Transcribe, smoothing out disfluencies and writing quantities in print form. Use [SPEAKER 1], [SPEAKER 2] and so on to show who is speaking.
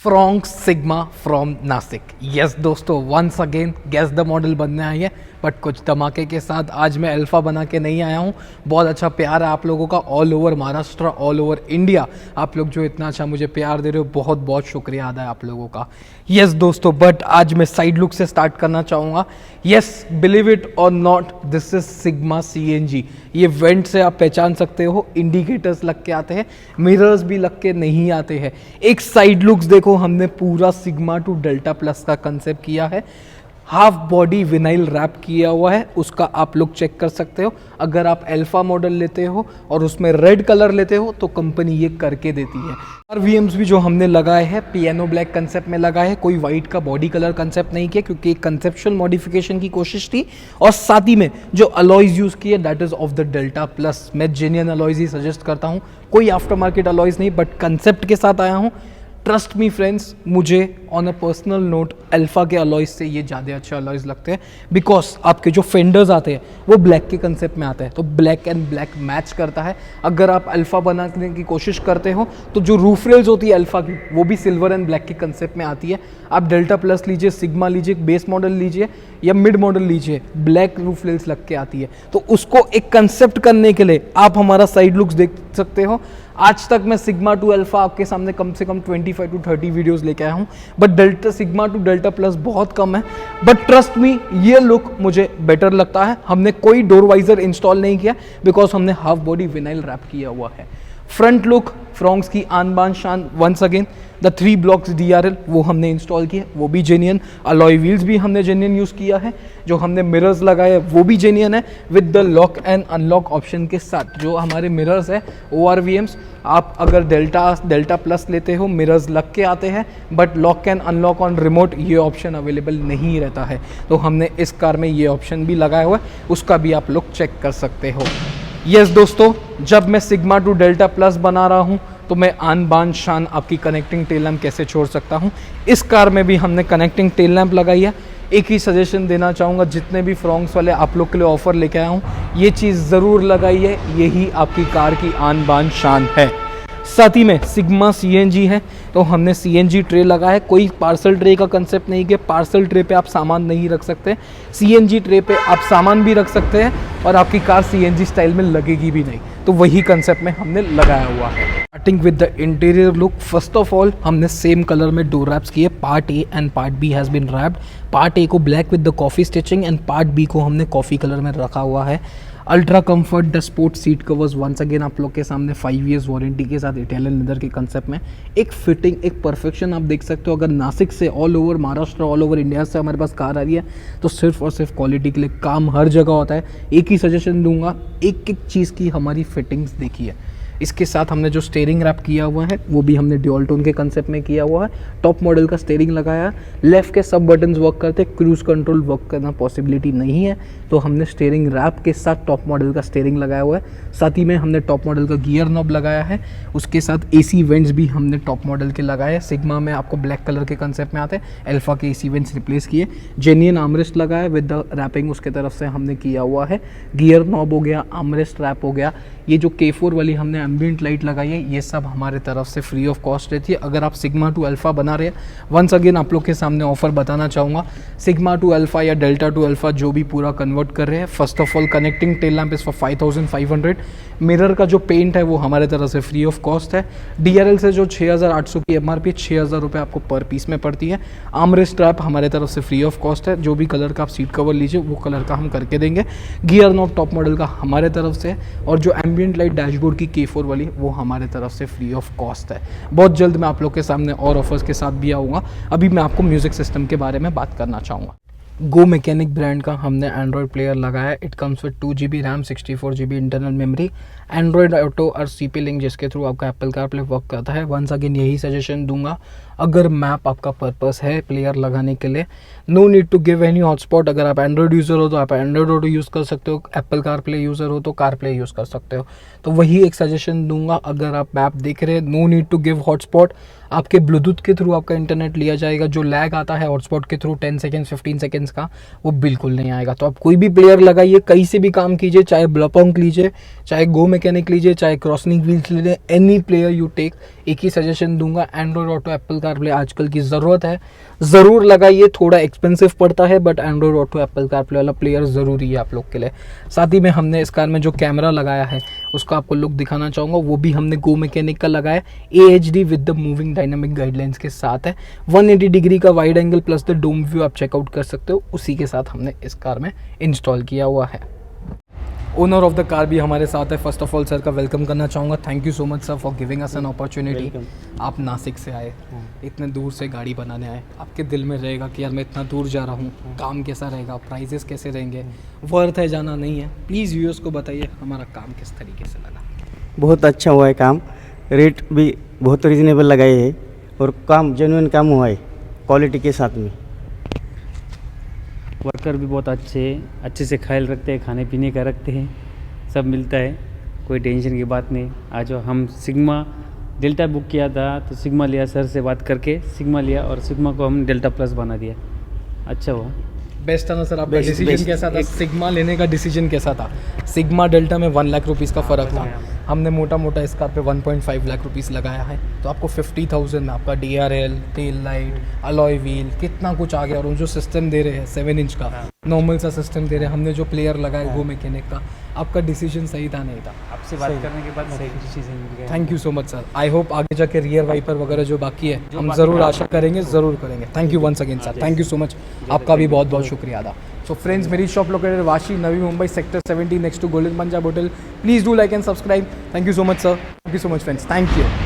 [SPEAKER 1] Fronx sigma from Nashik. Yes दोस्तों, once again guess the model बनने आई है, बट कुछ धमाके के साथ। आज मैं अल्फ़ा बना के नहीं आया हूँ। बहुत अच्छा प्यार है आप लोगों का all over Maharashtra, all over India. आप लोग जो इतना अच्छा मुझे प्यार दे रहे हो, बहुत बहुत शुक्रिया अदा है आप लोगों का। यस दोस्तों, बट आज मैं साइड लुक से स्टार्ट करना चाहूँगा। यस, बिलीव इट और not, this is sigma CNG। ये वेंट से आप पहचान सकते हो, इंडिकेटर्स लग के आते हैं, मिरर्स भी लग के नहीं आते हैं। एक साइड लुक्स देखो, हमने पूरा सिग्मा टू डेल्टा प्लस का कंसेप्ट किया है। हाफ बॉडी विनाइल रैप किया हुआ है, उसका आप लोग चेक कर सकते हो। अगर आप अल्फा मॉडल लेते हो और उसमें रेड कलर लेते हो तो कंपनी ये करके देती है। RVMs भी जो हमने लगाए हैं पियानो ब्लैक कंसेप्ट में लगाए हैं, कोई वाइट का बॉडी कलर कंसेप्ट नहीं किया, क्योंकि एक कंसेप्चुअल मॉडिफिकेशन की कोशिश थी। और साथ ही में जो अलॉयज यूज़ किए that is of the delta plus. मैं जेन्युइन अलॉयज ही सजेस्ट करता हूँ, कोई आफ्टर मार्केट अलॉयज नहीं, बट कंसेप्ट के साथ आया हूँ। ट्रस्ट मी फ्रेंड्स, मुझे on a personal note alpha के अलॉयज से ये ज़्यादा अच्छे अलॉयज लगते हैं, बिकॉज आपके जो फेंडर्स आते हैं वो ब्लैक के कंसेप्ट में आते हैं, तो ब्लैक एंड ब्लैक मैच करता है। अगर आप अल्फ़ा बनाने की कोशिश करते हो तो जो रूफ रेल्स होती है अल्फ़ा की, वो भी सिल्वर एंड ब्लैक के कंसेप्ट में आती है। आप डेल्टा प्लस लीजिए, सिग्मा लीजिए, बेस मॉडल लीजिए या मिड मॉडल लीजिए, ब्लैक रूफ रेल्स लग के आती है। तो उसको एक कंसेप्ट करने के लिए आप हमारा साइड लुक्स देख सकते हो। आज तक मैं सिग्मा टू अल्फा आपके सामने कम से कम 25 to 30 वीडियोस लेके आया हूँ, but delta sigma two delta plus बहुत कम है। बट ट्रस्ट मी, ये लुक मुझे बेटर लगता है। हमने कोई डोर वाइजर इंस्टॉल नहीं किया, बिकॉज हमने हाफ बॉडी विनाइल रैप किया हुआ है। फ्रंट लुक फ्रॉन्क्स की आन बान शान, once again the 3 blocks DRL वो हमने इंस्टॉल किए, वो भी जेन्युइन। अलॉय व्हील्स भी हमने जेन्युइन यूज़ किया है। जो हमने मिरर्स लगाए वो भी जेन्युइन है, with the lock and unlock option के साथ। जो हमारे मिरर्स है ORVMs, आप अगर डेल्टा प्लस लेते हो मिरर्स लग के आते हैं, but lock and unlock on remote ये ऑप्शन अवेलेबल नहीं रहता है। तो हमने इस कार में ये ऑप्शन भी लगाया हुआ है, उसका भी आप लोग चेक कर सकते हो। यस दोस्तों, जब मैं सिग्मा टू डेल्टा प्लस बना रहा हूँ तो मैं आन बान शान आपकी कनेक्टिंग टेल लैम्प कैसे छोड़ सकता हूँ। इस कार में भी हमने कनेक्टिंग टेल लैम्प लगाई है। एक ही सजेशन देना चाहूँगा, जितने भी फ्रॉन्क्स वाले आप लोग के लिए ऑफर लेके आया हूँ, ये चीज़ ज़रूर लगाइए, यही आपकी कार की आन बान शान है। साथ ही में सिग्मा CNG है, तो हमने CNG ट्रे लगा है। कोई पार्सल ट्रे का कंसेप्ट नहीं कि पार्सल ट्रे पे आप सामान नहीं रख सकते। CNG ट्रे पे आप सामान भी रख सकते हैं और आपकी कार CNG स्टाइल में लगेगी भी नहीं, तो वही कंसेप्ट में हमने लगाया हुआ है। Starting with the interior look, first of all हमने सेम कलर में डोर रैप्स किए। Part A and part B has been wrapped. Part A को black with the coffee stitching and part B को हमने कॉफ़ी कलर में रखा हुआ है। Ultra comfort the sport seat covers, once again आप लोग के सामने 5 years वारंटी के साथ इटालियन लेदर के कंसेप्ट में। एक फिटिंग, एक परफेक्शन आप देख सकते हो। अगर नासिक से all over Maharashtra, all over India से हमारे पास कार आ रही है तो सिर्फ और सिर्फ क्वालिटी के लिए काम हर जगह होता है। एक ही सजेशन दूंगा, एक एक चीज़ की हमारी फिटिंग्स देखिए। इसके साथ हमने जो स्टेयरिंग रैप किया हुआ है वो भी हमने ड्यूल टोन के कंसेप्ट में किया हुआ है। टॉप मॉडल का स्टेयरिंग लगाया, लेफ्ट के सब बटन्स वर्क करते, क्रूज कंट्रोल वर्क करना पॉसिबिलिटी नहीं है, तो हमने स्टेयरिंग रैप के साथ टॉप मॉडल का स्टेयरिंग लगाया हुआ है। साथ ही में हमने टॉप मॉडल का गियर नॉब लगाया है। उसके साथ AC वेंट्स भी हमने टॉप मॉडल के लगाए। सिग्मा में आपको ब्लैक कलर के कंसेप्ट में आते हैं, अल्फा के AC वेंट्स रिप्लेस किए। जेन्युइन आर्मरेस्ट लगाया विद द रैपिंग उसके तरफ से हमने किया हुआ है। गियर नॉब हो गया, आर्मरेस्ट रैप हो गया। ये जो K4 वाली हमने एम्बिएंट लाइट लगाई है, ये सब हमारे तरफ से फ्री ऑफ कॉस्ट रहती है। अगर आप सिग्मा टू अल्फा बना रहे हैं, वंस अगेन आप लोग के सामने ऑफर बताना चाहूँगा। सिग्मा टू अल्फा या डेल्टा टू अल्फा जो भी पूरा कन्वर्ट कर रहे हैं, first of all connecting tail lamp इस फॉर 5500। मिरर का जो पेंट है वो हमारे तरफ से फ्री ऑफ कॉस्ट है। DRL से जो 6800 की MRP, 6000 रुपये आपको पर पीस में पड़ती है। आर्मरेस्ट रैप हमारे तरफ से फ्री ऑफ कॉस्ट है। जो भी कलर का आप सीट कवर लीजिए वो कलर का हम करके देंगे। गियर नॉब टॉप मॉडल का हमारे तरफ से, और जो एम्बिएंट लाइट डैशबोर्ड की K4 वाली वो हमारे तरफ से फ्री ऑफ कॉस्ट है। बहुत जल्द मैं आप लोग के सामने और ऑफर्स के साथ भी आऊँगा। अभी मैं आपको म्यूज़िक सिस्टम के बारे में बात करना चाहूँगा। गो मैकेनिक ब्रांड का हमने एंड्रॉयड प्लेयर लगाया। It comes with 2GB RAM, 64GB internal memory, Android auto और CP लिंक, जिसके थ्रू आपका एप्पल कारप्ले वर्क करता है। वंस अगेन यही सजेशन दूंगा, अगर मैप आपका पर्पस है प्लेयर लगाने के लिए, no need to give any hotspot. अगर आप एंड्रॉयड यूज़र हो तो आप एंड्रॉयड ऑटो यूज़ कर सकते हो, एप्पल कारप्ले यूज़र हो तो कारप्ले यूज़ कर सकते हो। तो वही एक सजेशन दूंगा, अगर आप मैप देख रहे हैं, no need to give hotspot. आपके ब्लूटूथ के थ्रू आपका इंटरनेट लिया जाएगा। जो लैग आता है हॉटस्पॉट के थ्रू 10 सेकेंड्स 15 सेकेंड्स का, वो बिल्कुल नहीं आएगा। तो आप कोई भी प्लेयर लगाइए, कहीं से भी काम कीजिए, चाहे ब्लॉपॉन्क लीजिए, चाहे गो मैकेनिक लीजिए, चाहे क्रॉसिंग व्हील्स लीजिए, एनी प्लेयर यू टेक, एक ही सजेशन दूंगा, एंड्रॉयड ऑटो एप्पल कारप्ले आजकल की ज़रूरत है, ज़रूर लगाइए। थोड़ा एक्सपेंसिव पड़ता है but Android auto Apple CarPlay वाला प्लेयर ज़रूरी है आप लोग के लिए। साथ ही में हमने इस कार में जो कैमरा लगाया है उसको आपको लुक दिखाना चाहूँगा, वो भी हमने गो मैकेनिक का लगाया, AHD with the moving dynamic guidelines के साथ है। 180 डिग्री का wide angle plus the dome view आप चेकआउट कर सकते हो, उसी के साथ हमने इस कार में इंस्टॉल किया हुआ है। ओनर ऑफ द कार भी हमारे साथ है। फर्स्ट ऑफ ऑल सर का वेलकम करना चाहूँगा। Thank you so much sir for giving us an opportunity. आप नासिक से आए, इतने दूर से गाड़ी बनाने आए, आपके दिल में रहेगा कि यार मैं इतना दूर जा रहा हूँ, काम कैसा रहेगा, प्राइजेस कैसे रहेंगे, वर्थ है जाना नहीं है। प्लीज़ व्यूअर्स को बताइए हमारा काम किस तरीके से लगा।
[SPEAKER 2] बहुत अच्छा हुआ है काम, रेट भी बहुत रीजनेबल लगाए है और काम जेन्युइन काम हुआ है क्वालिटी के साथ में।
[SPEAKER 3] वर्कर भी बहुत अच्छे से ख्याल रखते हैं, खाने पीने का रखते हैं, सब मिलता है, कोई टेंशन की बात नहीं। आज हम सिग्मा डेल्टा बुक किया था तो सिग्मा लिया, सर से बात करके सिग्मा लिया और सिग्मा को हम डेल्टा प्लस बना दिया। अच्छा हुआ,
[SPEAKER 1] बेस्ट था ना सर आपका
[SPEAKER 2] Best,
[SPEAKER 1] डिसीजन
[SPEAKER 2] best.
[SPEAKER 1] कैसा था? सिग्मा लेने का डिसीजन कैसा था? सिग्मा डेल्टा में 1 लाख रुपीज़ का फ़र्क था, हमने मोटा मोटा इस कार पे 1.5 लाख रुपीज़ लगाया है, तो आपको 50,000 में आपका DRL, tail light, alloy wheel, कितना कुछ आ गया। और जो सिस्टम दे रहे हैं 7 इंच का नॉर्मल सा सिस्टम दे रहे हैं, हमने जो प्लेयर लगाया गो मैकेनिक का, आपका डिसीजन सही था नहीं था?
[SPEAKER 3] आपसे बात करने के बाद सही डिसीजन मिल गया।
[SPEAKER 1] Thank you so much sir. I hope आगे जाके रियर वाइपर वगैरह जो बाकी है हम ज़रूर आशा करेंगे, ज़रूर करेंगे। Thank you once again sir, thank you so much, आपका भी बहुत बहुत शुक्रिया अदा। सो फ्रेंड्स, मेरी shop located Vashi, Navi Mumbai, sector 70 next to golden Punjab hotel. Please do like and subscribe. Thank you so much sir, thank you so much friends, thank you.